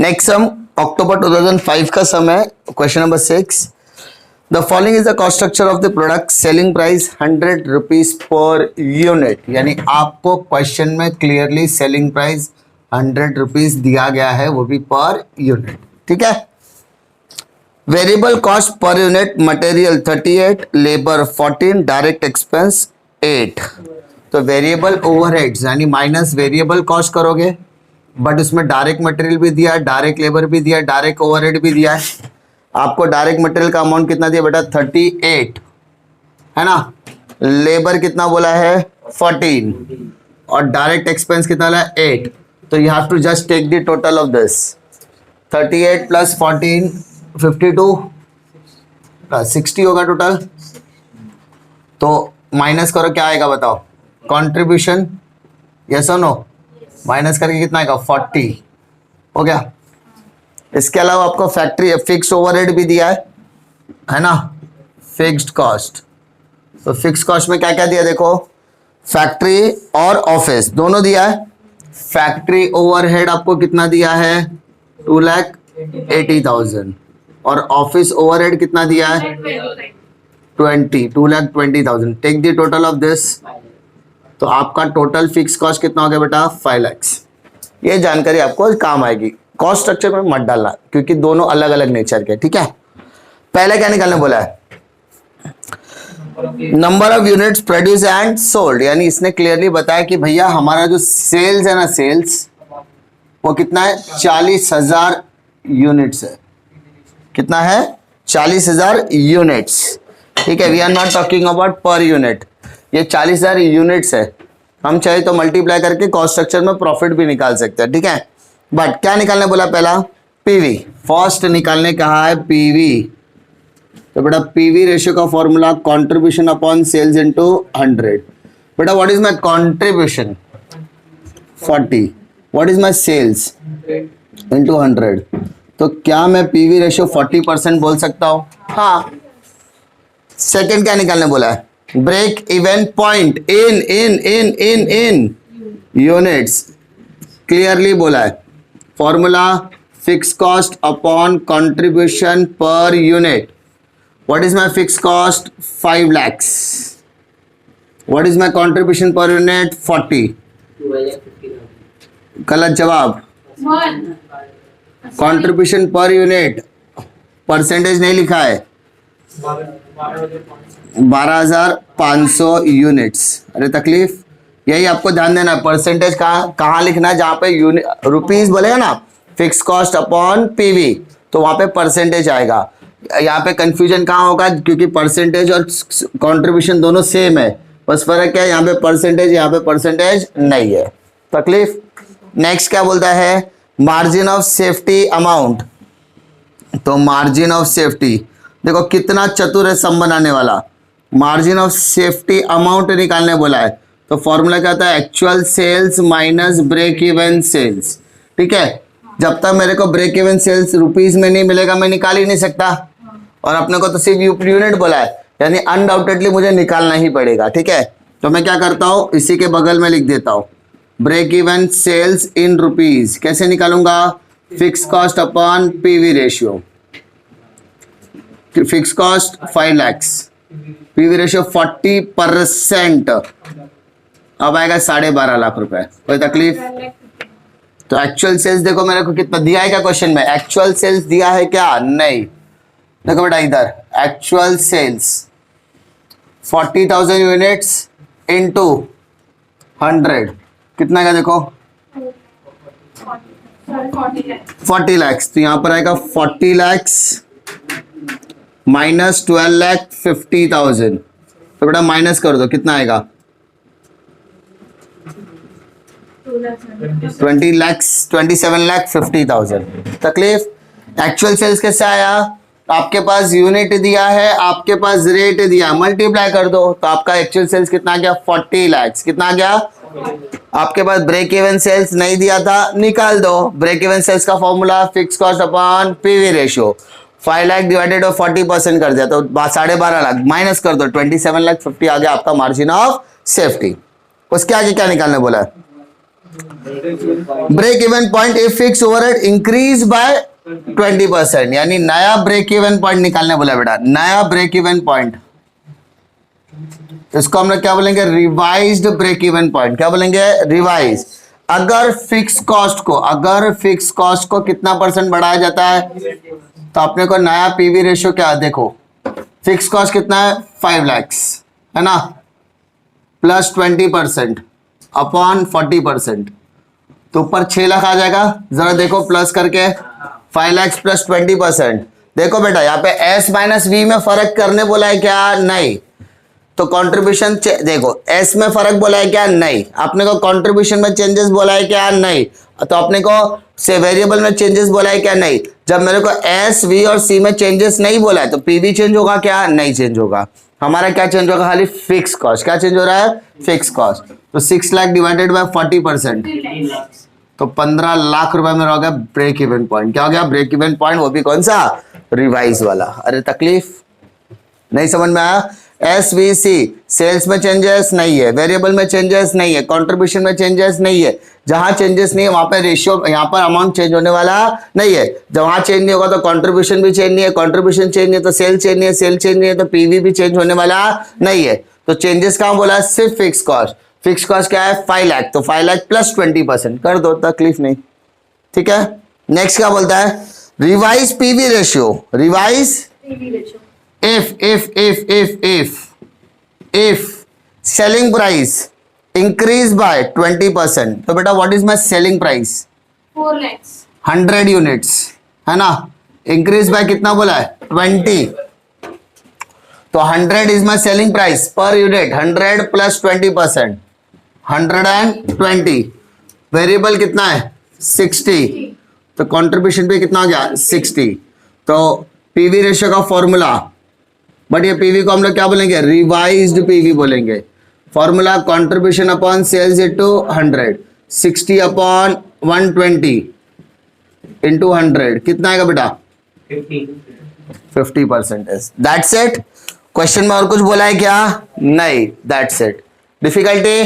Next sum अक्टूबर 2005 का सम है, question number 6। The following is the cost structure of the product, selling price 100 rupees per unit. यानी आपको question में clearly selling price 100 rupees दिया गया है, वो भी पर यूनिट। ठीक है। Variable cost per unit, material 38, labour 14, direct expense 8। तो वेरिएबल ओवरहेड्स यानी माइनस वेरिएबल कॉस्ट करोगे, बट उसमें डायरेक्ट मटेरियल भी दिया है, डायरेक्ट लेबर भी दिया है, डायरेक्ट ओवरहेड भी दिया है। आपको डायरेक्ट मटेरियल का अमाउंट कितना दिया बेटा? 38 है ना। लेबर कितना बोला है? 14, और डायरेक्ट एक्सपेंस कितना बोला है? 8। तो you have to just take the total of this. 38 plus 14 52 plus 60 होगा टोटल। तो माइनस करो, क्या आएगा बताओ? कंट्रीब्यूशन, यस और नो? माइनस करके कितना आएगा? 40 हो गया। इसके अलावा आपको फैक्ट्री फिक्स ओवरहेड भी दिया है ना, फिक्स्ड कॉस्ट। तो फिक्स कॉस्ट में क्या क्या दिया देखो, फैक्ट्री और ऑफिस दोनों दिया है। फैक्ट्री ओवरहेड आपको कितना दिया है? 2,80,000। और ऑफिस ओवरहेड कितना दिया है? 2,20,000। Take the total of this. तो आपका टोटल फिक्स कॉस्ट कितना हो गया बेटा? 5 लाख। ये जानकारी आपको काम आएगी। कॉस्ट स्ट्रक्चर में मत डालना क्योंकि दोनों अलग अलग नेचर के। ठीक है। पहले क्या निकालने बोला है? Number of units produce and sold. यानी इसने क्लियरली बताया कि भैया हमारा जो सेल्स है ना, सेल्स वो कितना है? 40,000 यूनिट्स है। कितना है? 40,000 यूनिट्स। ठीक है। We are not talking about per unit. ये 40,000 यूनिट्स है। हम चाहे तो मल्टीप्लाई करके कॉस्ट स्ट्रक्चर में प्रॉफिट भी निकाल सकते हैं। ठीक है। बट क्या निकालने बोला? पहला पीवी। फर्स्ट निकालने कहा है पीवी। तो बेटा पीवी रेशियो का formula contribution upon sales into 100। बेटा what is my contribution? 40। What is my sales? Into 100। तो क्या मैं पीवी रेशियो 40% बोल सकता हूं? हाँ। सेकंड क्या निकालने बोला है? Break even point in units. Clearly बोला है formula fix cost upon contribution per unit. What is my fix cost? 5 lakhs। What is my contribution per unit? 40। गलत जवाब। कंट्रीब्यूशन पर यूनिट परसेंटेज नहीं लिखा है। 12,500 यूनिट्स। अरे तकलीफ, यही आपको ध्यान देना है। परसेंटेज कहाँ लिखना है? जहां पे यूनिट रुपीस बोलेगा ना, फिक्स कॉस्ट अपॉन पीवी, तो वहां पे परसेंटेज आएगा। यहाँ पे कंफ्यूजन कहाँ होगा? क्योंकि परसेंटेज और कंट्रीब्यूशन दोनों सेम है, बस फर्क क्या है? यहाँ पे परसेंटेज, यहाँ पे परसेंटेज नहीं है। तकलीफ। नेक्स्ट क्या बोलता है? Margin of safety amount. तो मार्जिन ऑफ सेफ्टी देखो कितना चतुर है सम बनाने वाला। मार्जिन ऑफ सेफ्टी अमाउंट निकालने बोला है। तो फॉर्मूला क्या होता है? Actual sales minus break even sales. ठीक है। जब तक मेरे को ब्रेक इवन सेल्स रुपीस में नहीं मिलेगा मैं निकाल ही नहीं सकता। और अपने को तो सिर्फ यूनिट बोला है, यानी अनडाउटेडली मुझे निकालना ही पड़ेगा। ठीक है। तो मैं क्या करता हूं, इसी के बगल में लिख देता हूं break even sales in rupees. कैसे निकालूंगा? Fix cost upon PV ratio. Fix cost 5 lakhs, PV ratio 40%। अब आएगा 12.5 लाख रुपए। कोई तकलीफ? तो एक्चुअल सेल्स देखो मेरे को कितना दिया है क्या क्वेश्चन में? एक्चुअल सेल्स दिया है क्या? नहीं। देखो बेटा इधर एक्चुअल सेल्स 40,000 यूनिट्स इनटू 100 कितना का? देखो 40 lakhs। तो यहां पर आएगा 40 lakhs माइनस 12,50,000। तो बेटा माइनस कर दो, कितना आएगा? 27,50,000। तकलीफ। एक्चुअल सेल्स कैसे आया? आपके पास यूनिट दिया है, आपके पास रेट दिया, मल्टीप्लाई कर दो तो आपका एक्चुअल सेल्स कितना आ गया? 40 lakhs। कितना आ गया? आपके पास ब्रेक इवन सेल्स नहीं दिया था, निकाल दो। ब्रेक इवन सेल्स का formula fix cost upon PV ratio. 5 lakh divided और 40% कर दिया तो 12.5 लाख। माइनस कर दो 27,50,000 आ गया आपका मार्जिन ऑफ सेफ्टी। उसके आगे क्या निकालने बोला है? Break even point if fix overhead increase by 20%, यानी नया ब्रेक इवन पॉइंट निकालने बोला बेटा, नया ब्रेक इवन पॉइंट, इसको हम लोग क्या बोलेंगे, रिवाइज्ड ब्रेक इवन पॉइंट। क्या बोलेंगे, रिवाइज। अगर फिक्स कॉस्ट को कितना परसेंट बढ़ाया जाता है, तो अपने को नया पीवी रेशियो क्या, देखो फिक्स कॉस्ट कितना है 5 लाख है ना, प्लस 20% अपॉन 40%, तो ऊपर 6 लाख आ जाएगा। जरा देखो प्लस करके 5 लाख प्लस 20%। देखो बेटा यहाँ पे एस माइनस वी में फर्क करने बोला है क्या, नहीं। तो कंट्रीब्यूशन देखो एस में फर्क बोला है क्या, नहीं। अपने को कंट्रीब्यूशन में चेंजेस बोला है क्या, नहीं। तो अपने को से वेरिएबल में चेंजेस बोला है क्या, नहीं। जब मेरे को एस वी और सी में चेंजेस नहीं बोला है तो पीवी चेंज होगा क्या, नहीं चेंज होगा। हमारा क्या चेंज होगा, खाली फिक्स कॉस्ट। क्या चेंज हो रहा है, फिक्स कॉस्ट। तो 6 लाख डिवाइडेड बाय 40%, तो 15 लाख रुपए में रहोगा ब्रेक इवन पॉइंट। क्या हो गया, ब्रेक इवन पॉइंट, वो भी कौन सा, रिवाइज वाला। अरे तकलीफ नहीं समझ में आया। एसवीसी सेल्स में चेंजेस नहीं है, वेरिएबल में चेंजेस नहीं है, कंट्रीब्यूशन में चेंजेस नहीं है। जहां चेंजेस नहीं है वहां पे रेशियो, यहाँ पर अमाउंट चेंज होने वाला नहीं है। जहां चेंज नहीं होगा तो कंट्रीब्यूशन भी चेंज नहीं है, कंट्रीब्यूशन चेंज नहीं है तो सेल चेंज नहीं है, सेल चेंज नहीं है तो पीवी भी चेंज होने वाला नहीं है। तो चेंजेस कहां बोला, सिर्फ फिक्स कॉस्ट। फिक्स कॉस्ट क्या है 5 लाख, तो 5 लाख प्लस 20% कर दो, तकलीफ नहीं। ठीक है, नेक्स्ट क्या बोलता है, revise PV ratio. Revise if selling price increase by 20%, तो बेटा what is my selling price, 4 lakhs 100 units है ना, इंक्रीज बाय कितना बोला है 20, तो 100 is my selling price per unit, 100 plus 20%, 120। Variable कितना है 60, तो कंट्रीब्यूशन भी कितना हो गया 60। तो पीवी रेशियो का फॉर्मूला, बट ये पीवी को हम लोग क्या बोलेंगे, रिवाइज्ड पीवी बोलेंगे। Formula contribution upon sales into 100, 60 upon 120 into 100 कितना आएगा बेटा 50%। That's it. क्वेश्चन में और कुछ बोला है क्या, नहीं, दैट्स इट। डिफिकल्टी